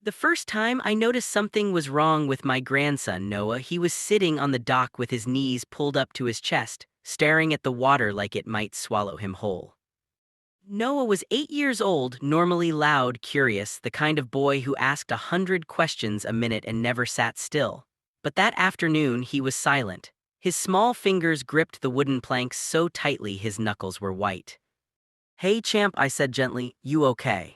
The first time I noticed something was wrong with my grandson, Noah. He was sitting on the dock with his knees pulled up to his chest, staring at the water like it might swallow him whole. Noah was 8 years old, normally loud, curious, the kind of boy who asked 100 questions a minute and never sat still. But that afternoon he was silent. His small fingers gripped the wooden planks so tightly his knuckles were white. "Hey champ," I said gently, "you okay?"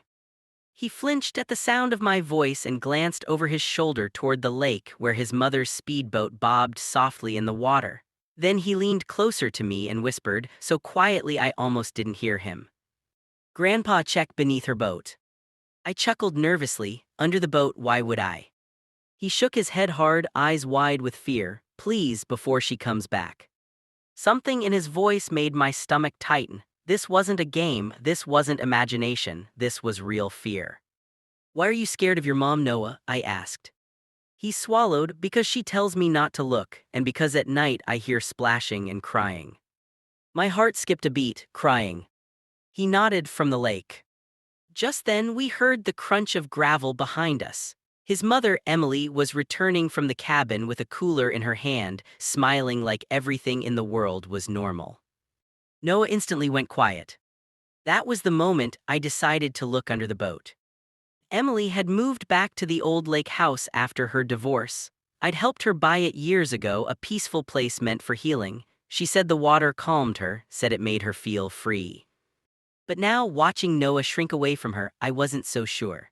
He flinched at the sound of my voice and glanced over his shoulder toward the lake where his mother's speedboat bobbed softly in the water. Then he leaned closer to me and whispered, so quietly I almost didn't hear him. "Grandpa checked beneath her boat." I chuckled nervously. "Under the boat, why would I?" He shook his head hard, eyes wide with fear. "Please, before she comes back." Something in his voice made my stomach tighten. This wasn't a game, this wasn't imagination, this was real fear. "Why are you scared of your mom, Noah?" I asked. He swallowed. "Because she tells me not to look, and because at night I hear splashing and crying." My heart skipped a beat. "Crying?" He nodded. "From the lake." Just then we heard the crunch of gravel behind us. His mother, Emily, was returning from the cabin with a cooler in her hand, smiling like everything in the world was normal. Noah instantly went quiet. That was the moment I decided to look under the boat. Emily had moved back to the old lake house after her divorce. I'd helped her buy it years ago, a peaceful place meant for healing. She said the water calmed her, said it made her feel free. But now, watching Noah shrink away from her, I wasn't so sure.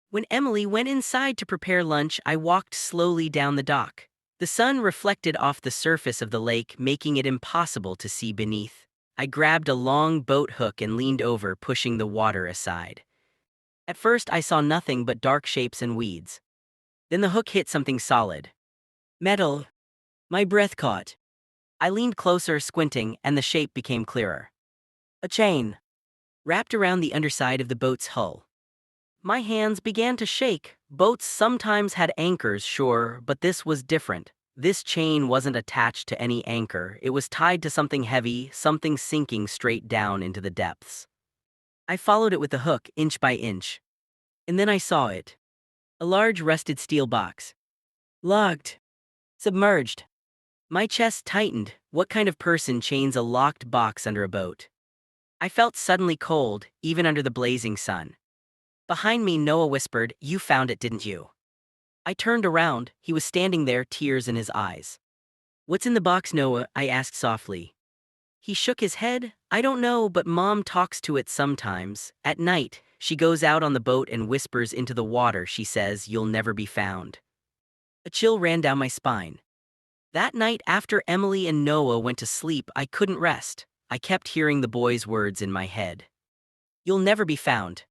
When Emily went inside to prepare lunch, I walked slowly down the dock. The sun reflected off the surface of the lake, making it impossible to see beneath. I grabbed a long boat hook and leaned over, pushing the water aside. At first, I saw nothing but dark shapes and weeds. Then the hook hit something solid. Metal. My breath caught. I leaned closer, squinting, and the shape became clearer. A chain, wrapped around the underside of the boat's hull. My hands began to shake. Boats sometimes had anchors, sure, but this was different. This chain wasn't attached to any anchor. It was tied to something heavy, something sinking straight down into the depths. I followed it with the hook, inch by inch. And then I saw it. A large rusted steel box. Locked. Submerged. My chest tightened. What kind of person chains a locked box under a boat? I felt suddenly cold, even under the blazing sun. Behind me, Noah whispered, "You found it, didn't you?" I turned around. He was standing there, tears in his eyes. "What's in the box, Noah?" I asked softly. He shook his head. "I don't know, but Mom talks to it sometimes. At night, she goes out on the boat and whispers into the water. She says, 'You'll never be found.'" A chill ran down my spine. That night, after Emily and Noah went to sleep, I couldn't rest. I kept hearing the boys' words in my head. "You'll never be found."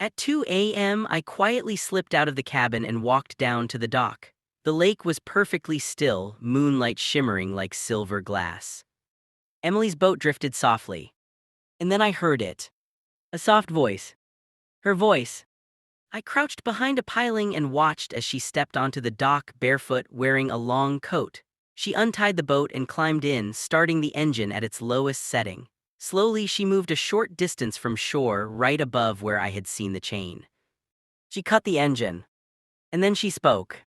At 2 a.m., I quietly slipped out of the cabin and walked down to the dock. The lake was perfectly still, moonlight shimmering like silver glass. Emily's boat drifted softly. And then I heard it. A soft voice. Her voice. I crouched behind a piling and watched as she stepped onto the dock, barefoot, wearing a long coat. She untied the boat and climbed in, starting the engine at its lowest setting. Slowly, she moved a short distance from shore, right above where I had seen the chain. She cut the engine. And then she spoke.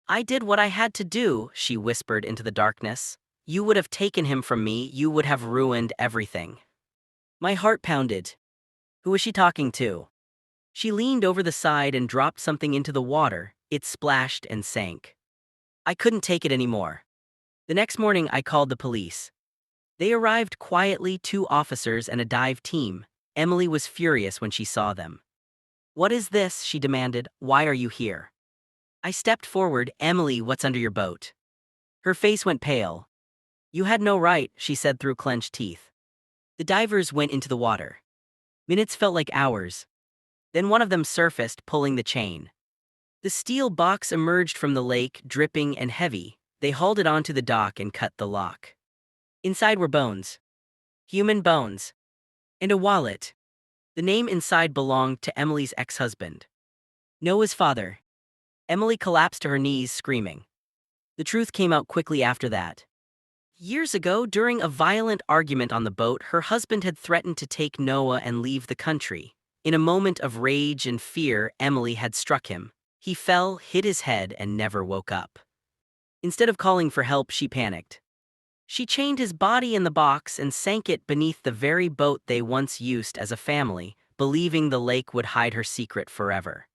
"I did what I had to do," she whispered into the darkness. "You would have taken him from me, you would have ruined everything." My heart pounded. Who was she talking to? She leaned over the side and dropped something into the water. It splashed and sank. I couldn't take it anymore. The next morning, I called the police. They arrived quietly, 2 officers and a dive team. Emily was furious when she saw them. "What is this?" she demanded. "Why are you here?" I stepped forward. "Emily, what's under your boat?" Her face went pale. "You had no right," she said through clenched teeth. The divers went into the water. Minutes felt like hours. Then one of them surfaced, pulling the chain. The steel box emerged from the lake, dripping and heavy. They hauled it onto the dock and cut the lock. Inside were bones. Human bones. And a wallet. The name inside belonged to Emily's ex-husband. Noah's father. Emily collapsed to her knees, screaming. The truth came out quickly after that. Years ago, during a violent argument on the boat, her husband had threatened to take Noah and leave the country. In a moment of rage and fear, Emily had struck him. He fell, hit his head, and never woke up. Instead of calling for help, she panicked. She chained his body in the box and sank it beneath the very boat they once used as a family, believing the lake would hide her secret forever.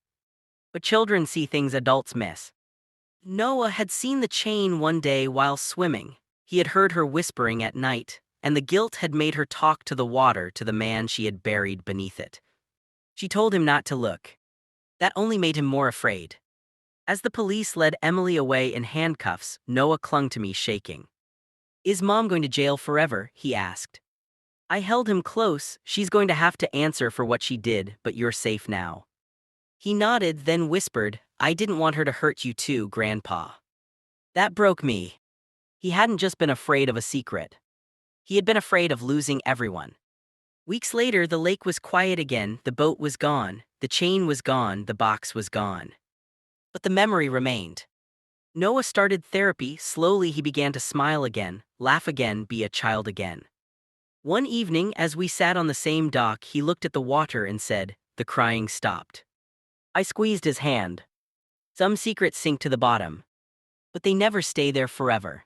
But children see things adults miss. Noah had seen the chain one day while swimming. He had heard her whispering at night, and the guilt had made her talk to the water, to the man she had buried beneath it. She told him not to look. That only made him more afraid. As the police led Emily away in handcuffs, Noah clung to me, shaking. "Is Mom going to jail forever?" he asked. I held him close. "She's going to have to answer for what she did, but you're safe now." He nodded, then whispered, "I didn't want her to hurt you too, Grandpa." That broke me. He hadn't just been afraid of a secret. He had been afraid of losing everyone. Weeks later, the lake was quiet again, the boat was gone, the chain was gone, the box was gone. But the memory remained. Noah started therapy. Slowly he began to smile again, laugh again, be a child again. One evening, as we sat on the same dock, he looked at the water and said, "The crying stopped." I squeezed his hand. Some secrets sink to the bottom, but they never stay there forever.